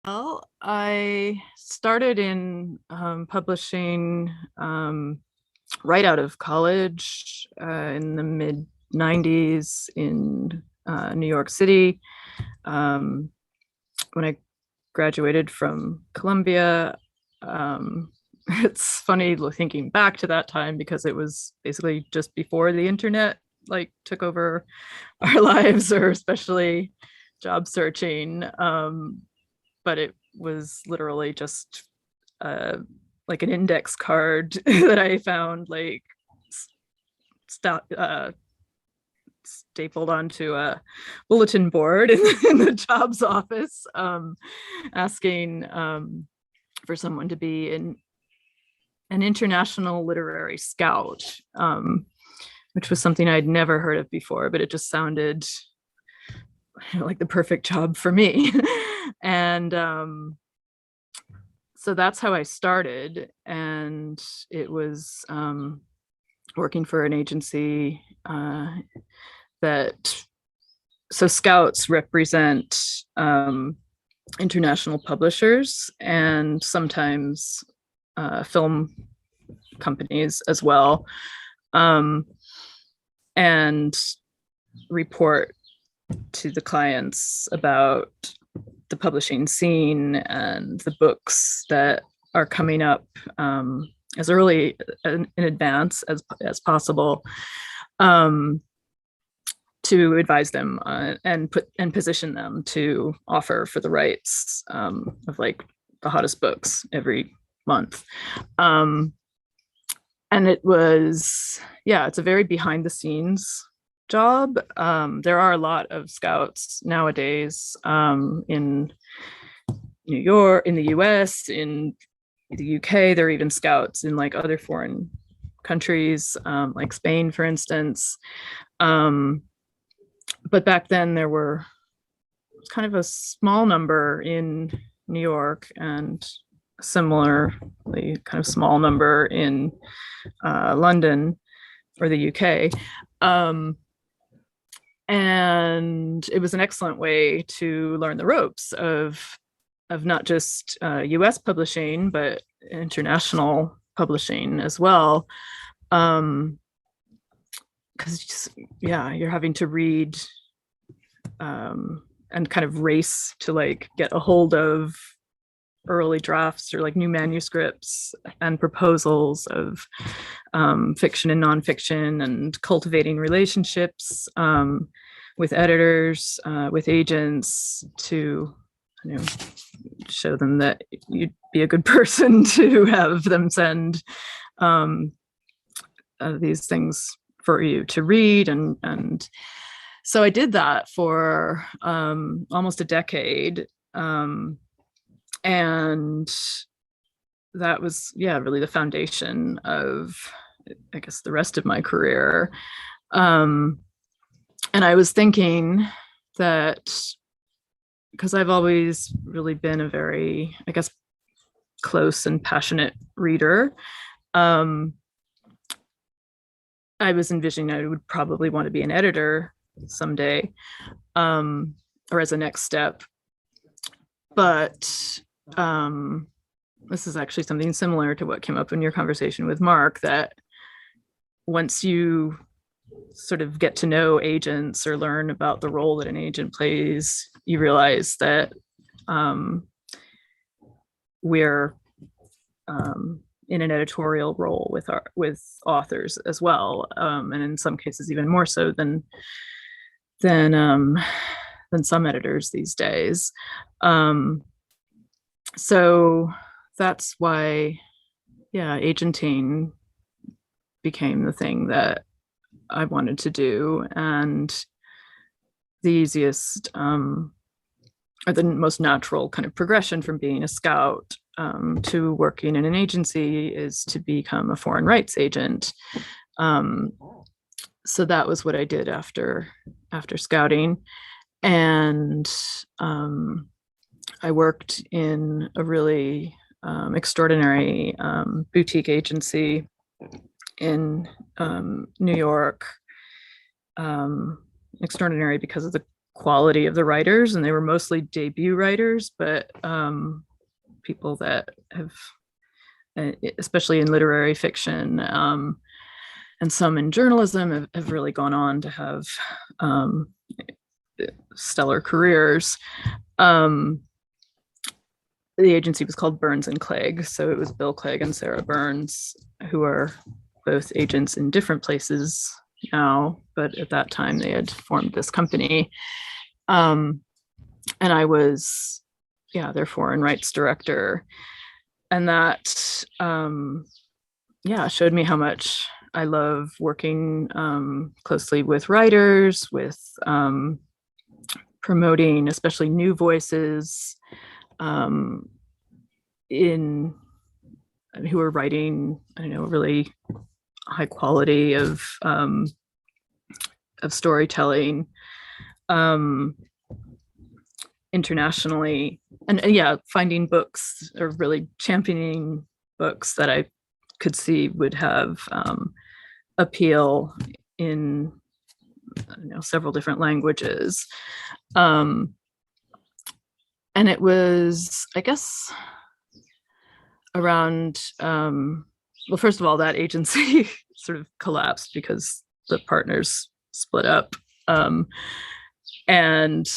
Well, I started in publishing right out of college in the mid 90s in New York City. Um, when I graduated from Columbia, it's funny thinking back to that time because it was basically just before the internet like took over our lives, or especially job searching. But it was literally just uh, like an index card that I found like st- uh, stapled onto a bulletin board in the jobs office, asking for someone to be an international literary scout, which was something I'd never heard of before, but it just sounded like the perfect job for me. And so that's how I started. And it was working for an agency that, so scouts represent international publishers and sometimes film companies as well, and report to the clients about the publishing scene and the books that are coming up as early in advance as possible, to advise them and position them to offer for the rights of like the hottest books every month. And it was, yeah, it's a very behind the scenes job. There are a lot of scouts nowadays in New York, in the US, in the UK. There are even scouts in like other foreign countries, like Spain, for instance. But back then there were kind of a small number in New York and similarly kind of small number in London or the UK. And it was an excellent way to learn the ropes of not just US publishing, but international publishing as well. Because yeah, you're having to read and kind of race to like get a hold of early drafts or like new manuscripts and proposals of fiction and nonfiction, and cultivating relationships with editors, with agents, to, you know, show them that you'd be a good person to have them send these things for you to read. And so I did that for almost a decade. And that was, yeah, really the foundation of, I guess, the rest of my career. And I was thinking that because I've always really been a very, I guess, close and passionate reader, I was envisioning I would probably want to be an editor someday, or as a next step. But this is actually something similar to what came up in your conversation with Mark, that once you sort of get to know agents or learn about the role that an agent plays, you realize that we're in an editorial role with authors as well, and in some cases even more so than some editors these days. So that's why, yeah, agenting became the thing that I wanted to do. And the easiest or the most natural kind of progression from being a scout to working in an agency is to become a foreign rights agent. So that was what I did after scouting. And I worked in a really extraordinary boutique agency in New York. Extraordinary because of the quality of the writers, and they were mostly debut writers, but people that have, especially in literary fiction, and some in journalism, have really gone on to have stellar careers. The agency was called Burns and Clegg, so it was Bill Clegg and Sarah Burns, who are both agents in different places now, but at that time they had formed this company. And I was, their foreign rights director. And that, showed me how much I love working closely with writers, with promoting especially new voices who are writing, really high quality of storytelling internationally, and finding books, or really championing books that I could see would have appeal in several different languages. And it was, I guess, around well, first of all, that agency sort of collapsed because the partners split up. And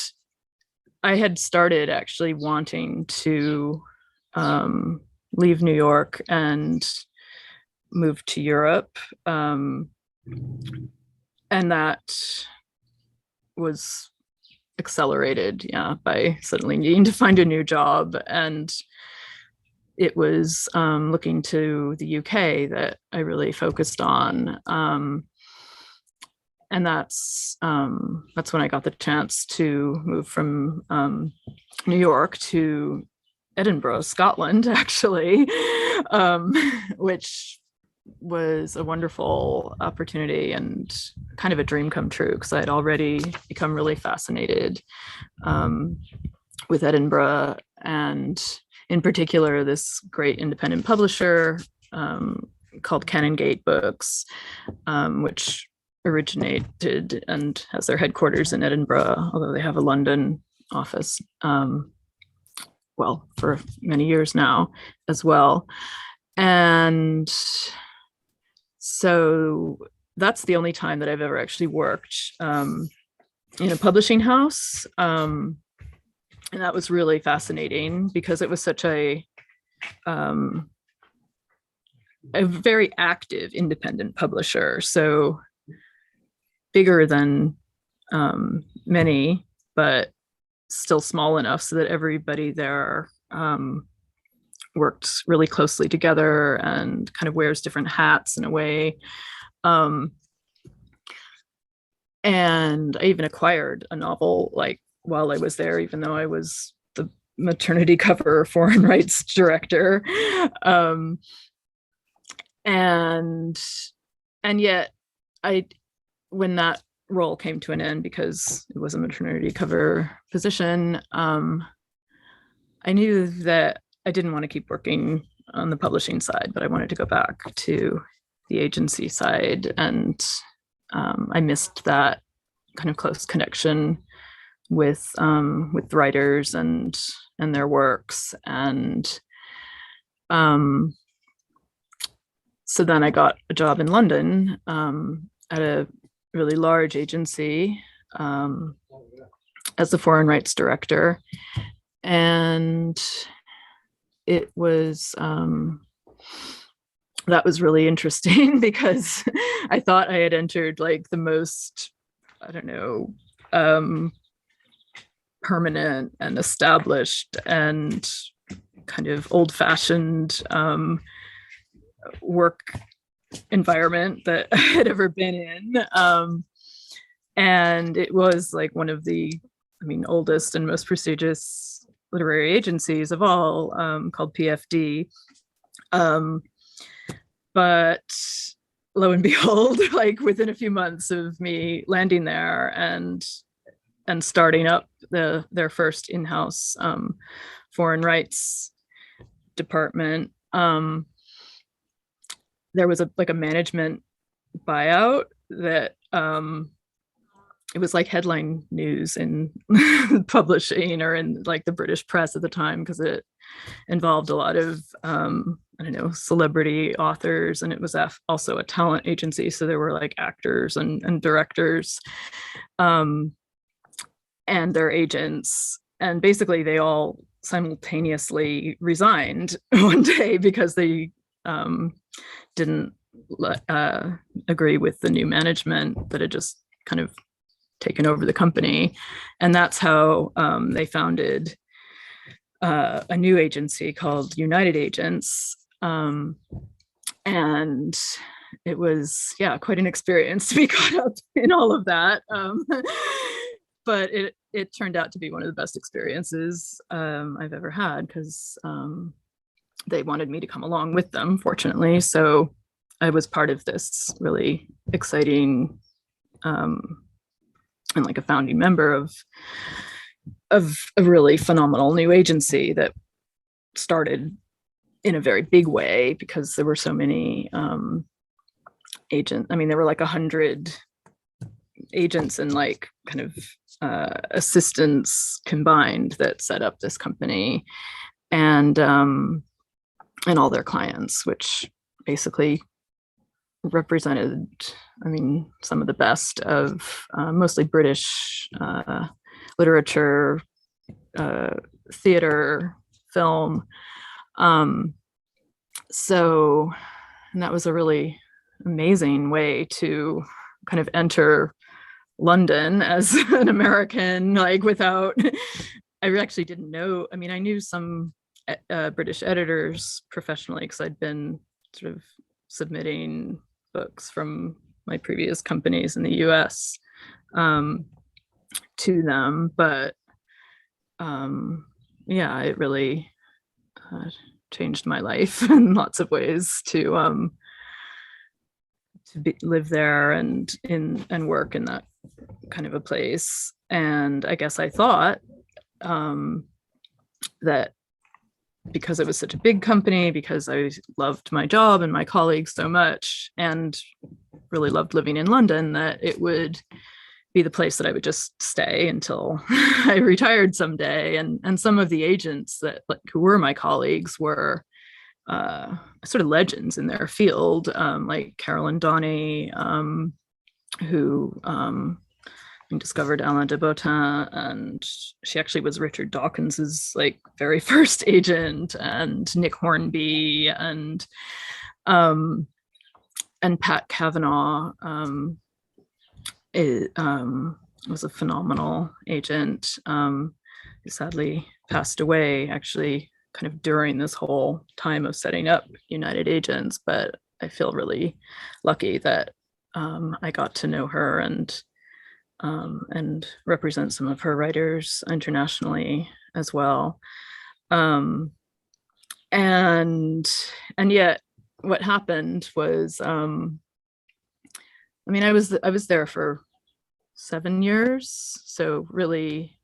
I had started actually wanting to leave New York and move to Europe. And that was accelerated, by suddenly needing to find a new job. And it was looking to the UK that I really focused on. And that's when I got the chance to move from New York to Edinburgh, Scotland, actually, which was a wonderful opportunity and kind of a dream come true, because I had already become really fascinated with Edinburgh, and in particular this great independent publisher called Canongate Books, which originated and has their headquarters in Edinburgh, although they have a London office, for many years now as well. And so that's the only time that I've ever actually worked in a publishing house. And that was really fascinating because it was such a very active independent publisher. So bigger than many, but still small enough so that everybody there worked really closely together and kind of wears different hats in a way. And I even acquired a novel while I was there, even though I was the maternity cover foreign rights director. And yet when that role came to an end, because it was a maternity cover position, I knew that I didn't want to keep working on the publishing side, but I wanted to go back to the agency side. And I missed that kind of close connection with writers and their works. And so then I got a job in London at a really large agency as the foreign rights director. And it was that was really interesting because I thought I had entered the most, permanent and established and kind of old-fashioned work environment that I had ever been in. And it was one of the, oldest and most prestigious literary agencies of all, called PFD. But lo and behold, within a few months of me landing there and starting up their first in-house foreign rights department, there was a management buyout that it was like headline news in publishing or in like the British press at the time, because it involved a lot of I don't know, celebrity authors, and it was also a talent agency, so there were like actors and directors um, and their agents, and basically they all simultaneously resigned one day because they didn't agree with the new management that had just kind of taken over the company. And that's how they founded a new agency called United Agents. And it was, yeah, quite an experience to be caught up in all of that. But it turned out to be one of the best experiences I've ever had, because they wanted me to come along with them, fortunately. So I was part of this really exciting and like a founding member of a really phenomenal new agency that started in a very big way, because there were so many agents. I mean, there were like 100 agents and like kind of assistants combined that set up this company, and all their clients, which basically represented, I mean, some of the best of mostly British literature, theater, film. So, and that was a really amazing way to kind of enter London as an American, like without, I actually didn't know. I mean, I knew some British editors professionally, because I'd been sort of submitting books from my previous companies in the US to them. But yeah, it really changed my life in lots of ways to live there and work in that kind of a place. And I guess I thought that because it was such a big company, because I loved my job and my colleagues so much, and really loved living in London, that it would be the place that I would just stay until I retired someday. And some of the agents that who were my colleagues were sort of legends in their field, like Carolyn Donny, who discovered Alain de Botton, and she actually was Richard Dawkins's like very first agent, and Nick Hornby, and Pat Kavanaugh was a phenomenal agent, who sadly passed away actually kind of during this whole time of setting up United Agents. But I feel really lucky that I got to know her and represent some of her writers internationally as well. And yet what happened was, I mean, I was there for 7 years. So really,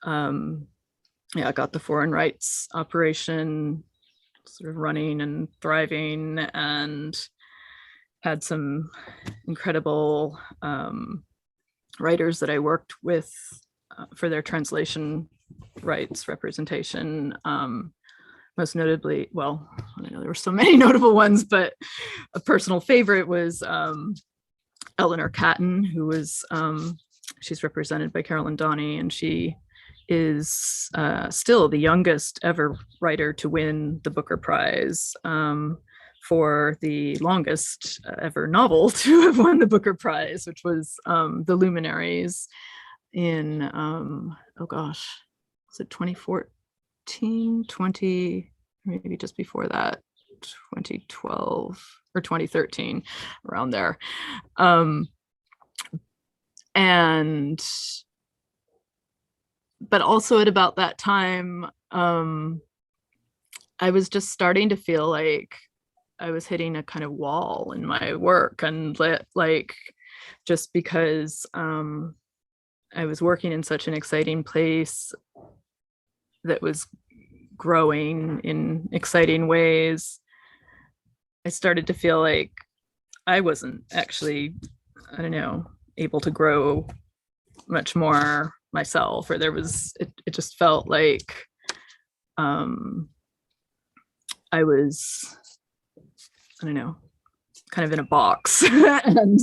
yeah, I got the foreign rights operation sort of running and thriving, and had some incredible writers that I worked with for their translation rights representation. Most notably, well, I know there were so many notable ones, but a personal favorite was Eleanor Catton, who was, she's represented by Carolyn Donny, and she is still the youngest ever writer to win the Booker Prize, for the longest ever novel to have won the Booker Prize, which was The Luminaries in, oh gosh, was it 2014, maybe just before that, 2012 or 2013, around there. But also at about that time, I was just starting to feel like I was hitting a kind of wall in my work, and like just because I was working in such an exciting place that was growing in exciting ways, I started to feel like I wasn't actually, I don't know, able to grow much more myself, or it just felt like I was, I don't know, kind of in a box. And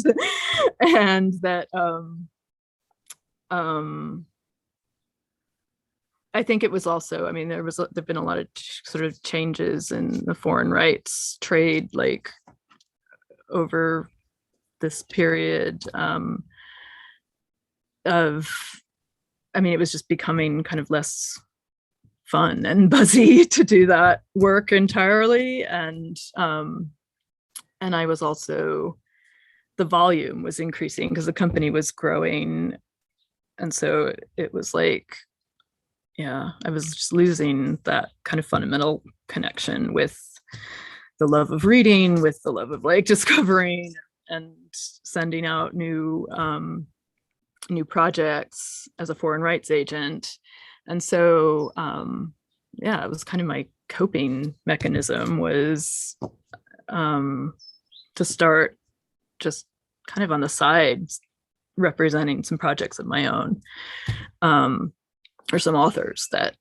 that I think it was also, I mean, there've been a lot of sort of changes in the foreign rights trade, like over this period of, I mean, it was just becoming kind of less fun and buzzy to do that work entirely. And I was also, the volume was increasing because the company was growing. And so it was like, yeah, I was just losing that kind of fundamental connection with the love of reading, with the love of like discovering and sending out new projects as a foreign rights agent. And so yeah, it was kind of my coping mechanism was to start just kind of on the side representing some projects of my own, or some authors that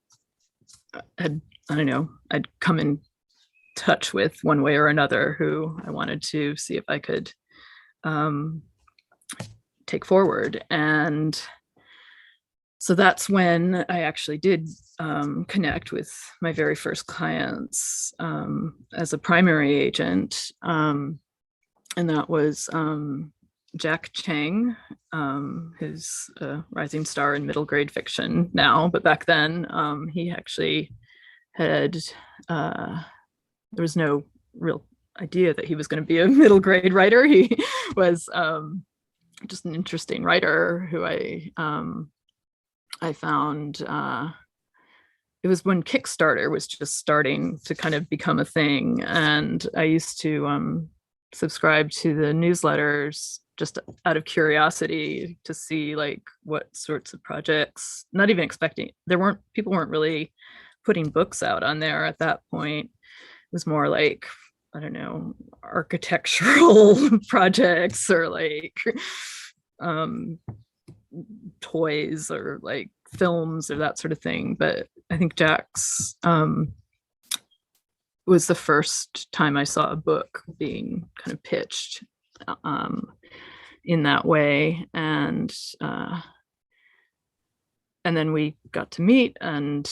had, I don't know, I'd come in touch with one way or another, who I wanted to see if I could take forward. And so that's when I actually did connect with my very first clients as a primary agent. And that was Jack Chang, who's a rising star in middle grade fiction now, but back then he actually had, there was no real idea that he was going to be a middle grade writer. He was just an interesting writer who I found, it was when Kickstarter was just starting to kind of become a thing. And I used to subscribe to the newsletters just out of curiosity to see like what sorts of projects, not even expecting, people weren't really putting books out on there at that point. It was more like, I don't know, architectural projects or like toys or like films or that sort of thing. But I think Jack's was the first time I saw a book being kind of pitched in that way. And then we got to meet, and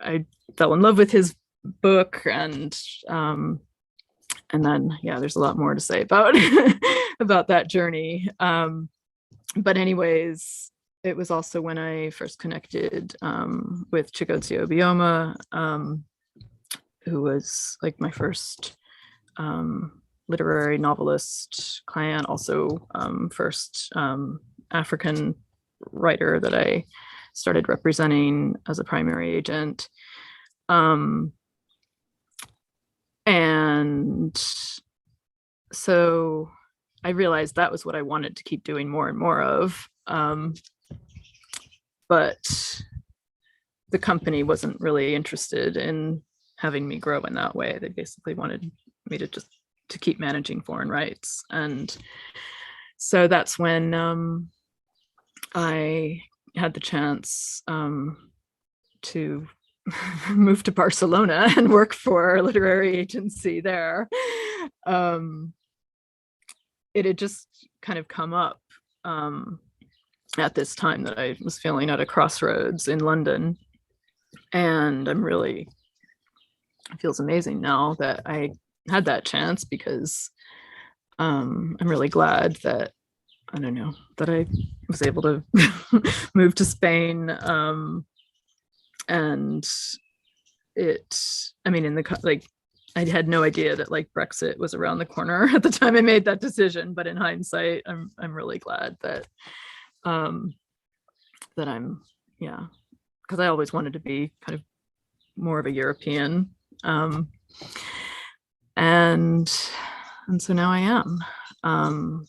I fell in love with his book. And then, yeah, there's a lot more to say about about that journey. But anyways, it was also when I first connected with Chigotsi Obioma, who was like my first literary novelist client, also first African writer that I started representing as a primary agent. And so I realized that was what I wanted to keep doing more and more of. But the company wasn't really interested in having me grow in that way. They basically wanted me to just to keep managing foreign rights. And so that's when I had the chance to move to Barcelona and work for a literary agency there. It had just kind of come up at this time that I was feeling at a crossroads in London. And it feels amazing now that I had that chance, because I'm really glad that, I don't know, that I was able to move to Spain. And I mean, I had no idea that like Brexit was around the corner at the time I made that decision. But in hindsight, I'm really glad that that I'm, yeah, because I always wanted to be kind of more of a European. And so now I am.